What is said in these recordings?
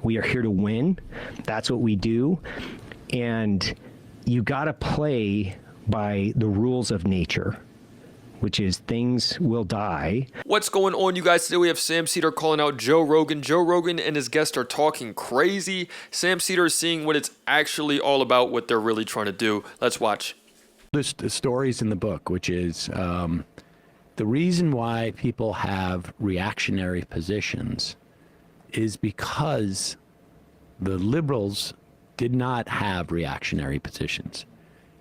We are here to win. That's what we do. And you got to play by the rules of nature, which is things will die. What's going on, you guys? Today we have Sam Seder calling out Joe Rogan. Joe Rogan and his guests are talking crazy. Sam Seder is seeing what it's actually all about, what they're really trying to do. Let's watch. There's the stories in the book, which is the reason why people have reactionary positions is because the liberals did not have reactionary positions.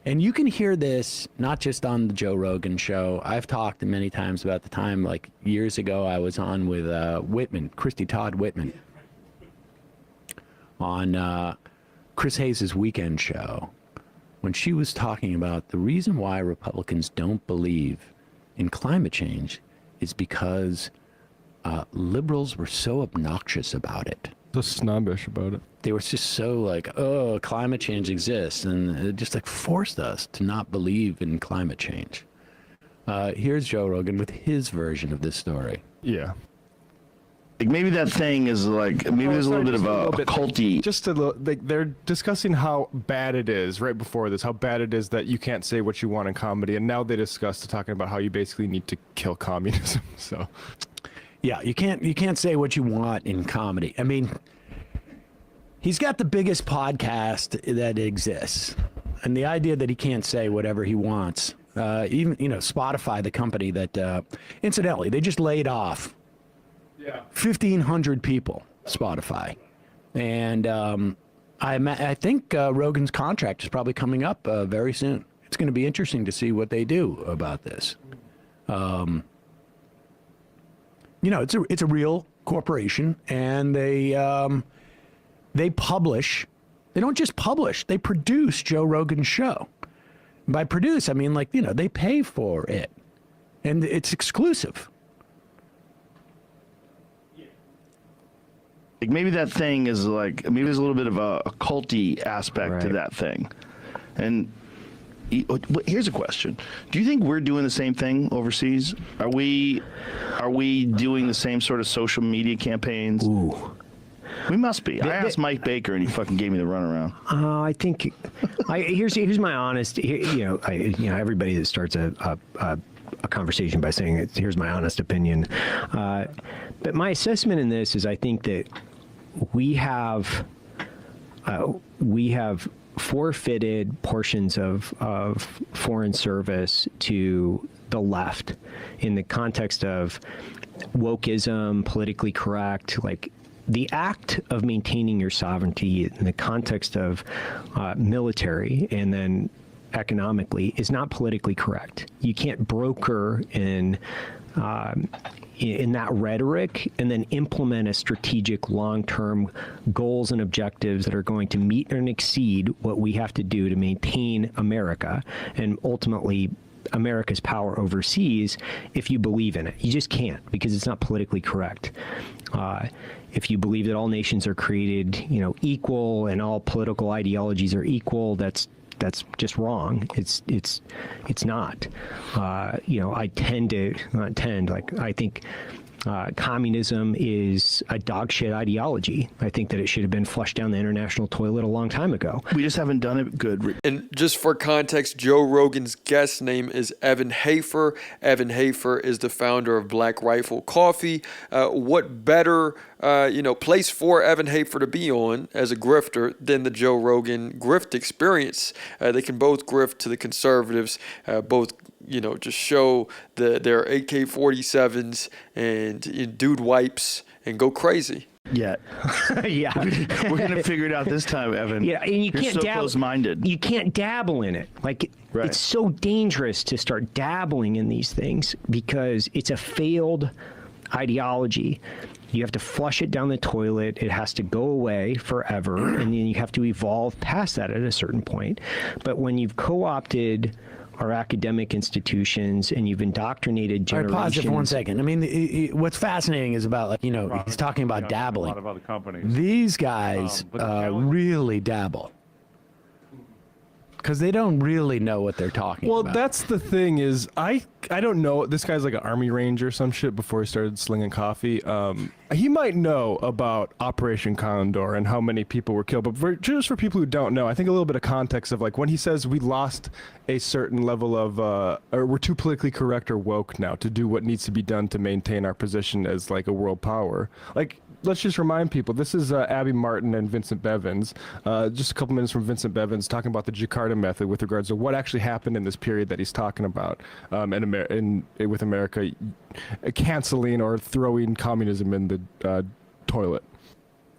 And you can hear this not just on the Joe Rogan show. I've talked many times about the time, like years ago, I was on with Whitman, Christy Todd Whitman, on Chris Hayes' weekend show, when she was talking about the reason why Republicans don't believe in climate change is because liberals were so obnoxious about it. So snobbish about it. They were just so like, oh, climate change exists, and it just like forced us to not believe in climate change. Here's Joe Rogan with his version of this story. Yeah. Like maybe that thing is like, maybe there's a little bit of a culty. Just a little, like they're discussing how bad it is right before this, how bad it is that you can't say what you want in comedy, and now they discuss talking about how you basically need to kill communism. So, yeah, you can't say what you want in comedy. I mean, he's got the biggest podcast that exists, and the idea that he can't say whatever he wants, even Spotify, the company that, incidentally, they just laid off 1,500 people, Spotify. And I think Rogan's contract is probably coming up very soon. It's going to be interesting to see what they do about this. It's a real corporation, and they publish. They don't just publish, they produce Joe Rogan's show. By produce, I mean, they pay for it, and it's exclusive. Like maybe that thing is like, maybe there's a little bit of a culty aspect to that thing. And here's a question. Do you think we're doing the same thing overseas? Are we doing the same sort of social media campaigns? Ooh. We must be. I asked Mike Baker, and he fucking gave me the runaround. I think, here's my honest, everybody that starts a conversation by saying, here's my honest opinion. But my assessment in this is I think that we have forfeited portions of foreign service to the left in the context of wokeism, politically correct, like the act of maintaining your sovereignty in the context of military and then economically is not politically correct. You can't broker in that rhetoric and then implement a strategic long-term goals and objectives that are going to meet and exceed what we have to do to maintain America and ultimately America's power overseas if you believe in it. You just can't, because it's not politically correct. If you believe that all nations are created, equal and all political ideologies are equal, that's just wrong. It's not. I think communism is a dog shit ideology. I think that it should have been flushed down the international toilet a long time ago. We just haven't done it good. And just for context, Joe Rogan's guest name is Evan Hafer. Evan Hafer is the founder of Black Rifle Coffee. What better place for Evan Hafer to be on as a grifter than the Joe Rogan Grift Experience? They can both grift to the conservatives, both just show their AK-47s and dude wipes and go crazy. Yeah. Yeah. We're going to figure it out this time, Evan. Yeah, and you can't so close-minded. You can't dabble in it. It's so dangerous to start dabbling in these things because it's a failed ideology. You have to flush it down the toilet. It has to go away forever, and then you have to evolve past that at a certain point. But when you've co-opted our academic institutions and you've indoctrinated generations. All right, pause it for 1 second. I mean, what's fascinating is about, he's talking about dabbling. A lot of other companies. These guys really dabble. because they don't really know what they're talking Well, about. that's the thing is I don't know. This guy's like an army ranger or some shit before he started slinging coffee. He might know about Operation Condor and how many people were killed. But just for people who don't know, I think a little bit of context of like when he says we lost a certain level of, or we're too politically correct or woke now to do what needs to be done to maintain our position as like a world power. Like, let's just remind people, this is Abby Martin and Vincent Bevins, just a couple minutes from Vincent Bevins talking about the Jakarta Method with regards to what actually happened in this period that he's talking about with America canceling or throwing communism in the toilet.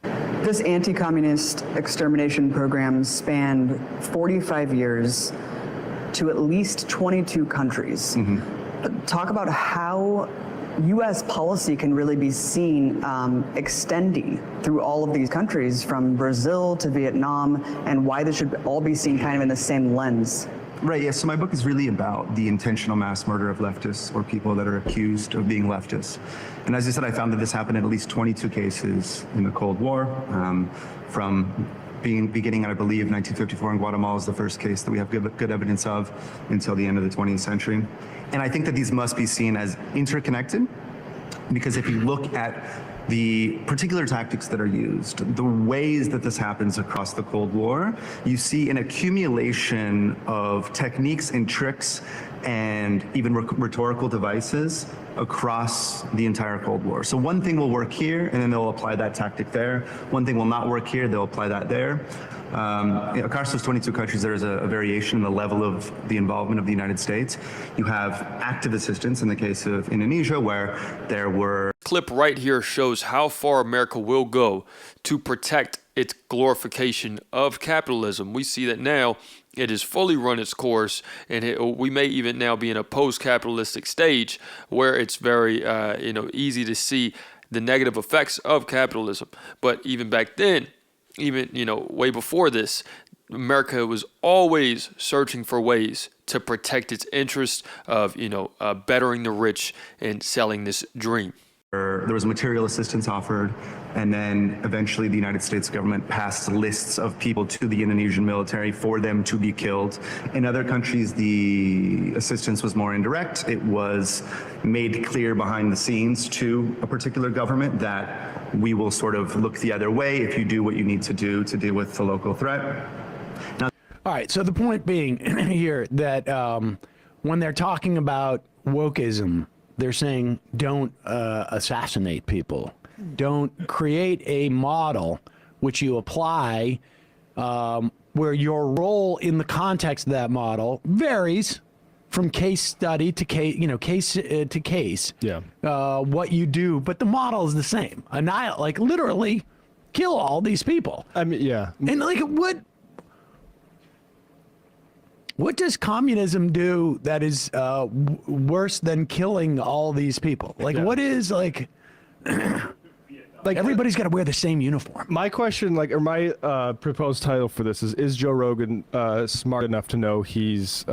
This anti-communist extermination program spanned 45 years to at least 22 countries. Talk about how U.S. policy can really be seen extending through all of these countries, from Brazil to Vietnam, and why this should all be seen kind of in the same lens. Right, yeah, so my book is really about the intentional mass murder of leftists, or people that are accused of being leftists. And as I said, I found that this happened in at least 22 cases in the Cold War, from beginning, I believe, 1954 in Guatemala is the first case that we have good evidence of until the end of the 20th century. And I think that these must be seen as interconnected, because if you look at the particular tactics that are used, the ways that this happens across the Cold War, you see an accumulation of techniques and tricks and even rhetorical devices across the entire Cold War. So one thing will work here, and then they'll apply that tactic there. One thing will not work here, they'll apply that there. Across those 22 countries, there is a variation in the level of the involvement of the United States. You have active assistance in the case of Indonesia, where there were... Clip right here shows how far America will go to protect its glorification of capitalism. We see that now it has fully run its course, and we may even now be in a post-capitalistic stage where it's very easy to see the negative effects of capitalism. But even back then, even way before this, America was always searching for ways to protect its interests of bettering the rich and selling this dream. There was material assistance offered, and then eventually the United States government passed lists of people to the Indonesian military for them to be killed. In other countries, the assistance was more indirect. It was made clear behind the scenes to a particular government that we will sort of look the other way if you do what you need to do to deal with the local threat. Now, all right, so the point being here that when they're talking about wokeism, they're saying don't assassinate people. Don't create a model which you apply where your role in the context of that model varies from case study to case, to case. Yeah. What you do, but the model is the same. Annihilate, like literally kill all these people. I mean, yeah. And like what does communism do that is worse than killing all these people? Like, what is like everybody's got to wear the same uniform. My question, or my proposed title for this is Joe Rogan smart enough to know he's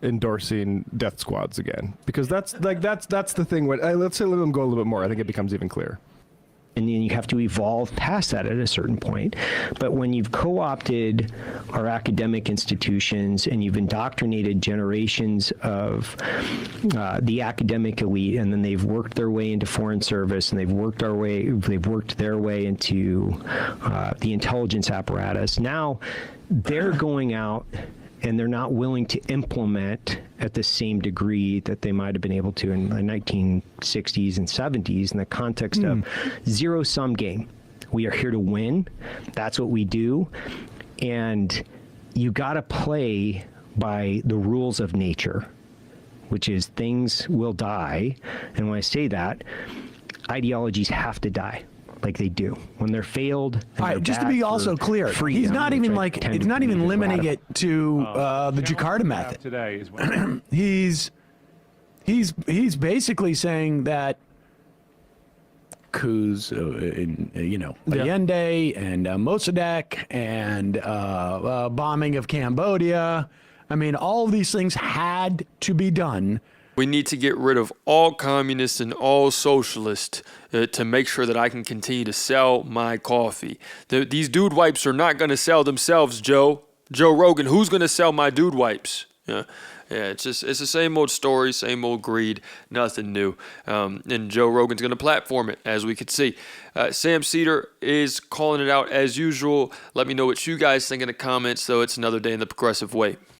endorsing death squads again? Because that's the thing. Let's say let him go a little bit more. I think it becomes even clearer. And then you have to evolve past that at a certain point. But when you've co-opted our academic institutions and you've indoctrinated generations of the academic elite, and then they've worked their way into foreign service, and they've worked their way into the intelligence apparatus, now they're going out and they're not willing to implement at the same degree that they might have been able to in the 1960s and 70s in the context of zero-sum game. We are here to win. That's what we do. And you got to play by the rules of nature, which is things will die. And when I say that, ideologies have to die. Like they do when they're failed. All right, just to be also clear, he's not even it's not even limiting it to the Jakarta Method. Today is when he's basically saying that coups in Allende and Mossadegh and bombing of Cambodia. I mean, all of these things had to be done. We need to get rid of all communists and all socialists to make sure that I can continue to sell my coffee. These dude wipes are not going to sell themselves, Joe. Joe Rogan, who's going to sell my dude wipes? Yeah. Yeah, it's the same old story, same old greed, nothing new. And Joe Rogan's going to platform it, as we could see. Sam Seder is calling it out as usual. Let me know what you guys think in the comments, though. It's another day in the progressive way.